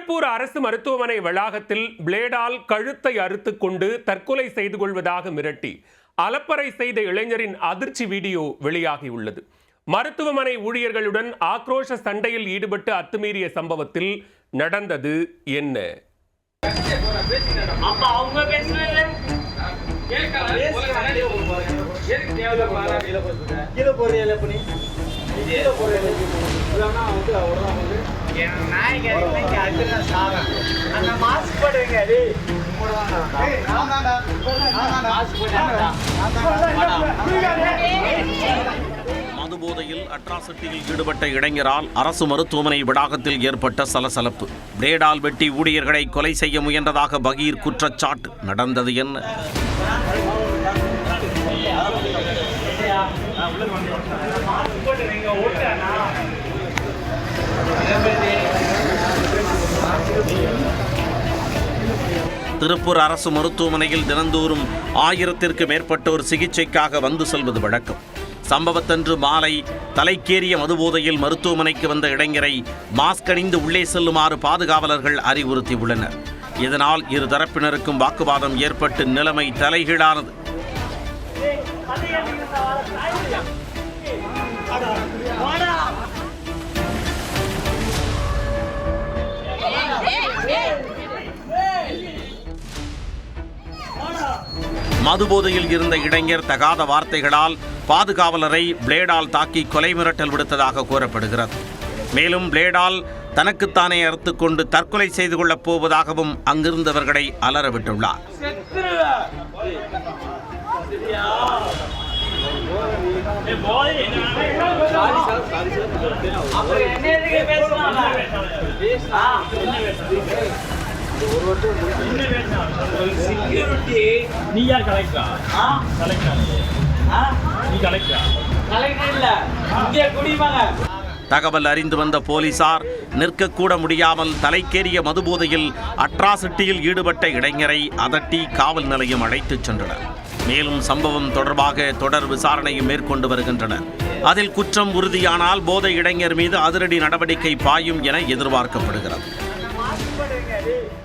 திருப்பூர் அரசு மருத்துவமனை வளாகத்தில் பிளேடால் கழுத்தை அறுத்துக் கொண்டு தற்கொலை செய்து கொள்வதாக மிரட்டி அலப்பறை செய்த இளைஞரின் அதிர்ச்சி வீடியோ வெளியாகியுள்ளது. மருத்துவமனை ஊழியர்களுடன் ஆக்ரோஷ சண்டையில் ஈடுபட்டு அத்துமீறிய சம்பவத்தில் நடந்தது என்ன? மதுபோதையில் அட்ராசிட்டியில் ஈடுபட்ட இளைஞரால் அரசு மருத்துவமனை வளாகத்தில் ஏற்பட்ட சலசலப்பு. பிளேடால் வெட்டி ஊழியர்களை கொலை செய்ய முயன்றதாக பகீர் குற்றச்சாட்டு. நடந்தது என்ன? திருப்பூர் அரசு மருத்துவமனையில் தினந்தோறும் 1000ற்கு மேற்பட்டோர் சிகிச்சைக்காக வந்து செல்வது வழக்கம். சம்பவத்தன்று மாலை தலைக்கேறிய மதுபோதையில் மருத்துவமனைக்கு வந்த இளைஞரை மாஸ்க் அணிந்து உள்ளே செல்லுமாறு பாதுகாவலர்கள் அறிவுறுத்தியுள்ளனர். இதனால் இரு தரப்பினருக்கும் வாக்குவாதம் ஏற்பட்டு நிலைமை தலைகீழானது. மதுபோதையில் இருந்த இளைஞர் தகாத வார்த்தைகளால் பாதுகாவலரை பிளேடால் தாக்கி கொலை மிரட்டல் விடுத்ததாக கூறப்படுகிறது. மேலும் பிளேடால் தனக்குத்தானே அறுத்துக்கொண்டு தற்கொலை செய்து கொள்ளப் போவதாகவும் அங்கிருந்தவர்களை அலறவிட்டுள்ளார். தகவல் அறிந்து வந்த போலீசார் நிற்கக்கூட முடியாமல் தலைக்கேறிய மதுபோதையில் அட்ராசிட்டியில் ஈடுபட்ட இளைஞரை அதட்டி காவல் நிலையம் அழைத்துச் சென்றனர். மேலும் சம்பவம் தொடர்பாக தொடர் விசாரணையும் மேற்கொண்டு வருகின்றனர். அதில் குற்றம் உறுதியானால் போதை இளைஞர் மீது அதிரடி நடவடிக்கை பாயும் என எதிர்பார்க்கப்படுகிறது.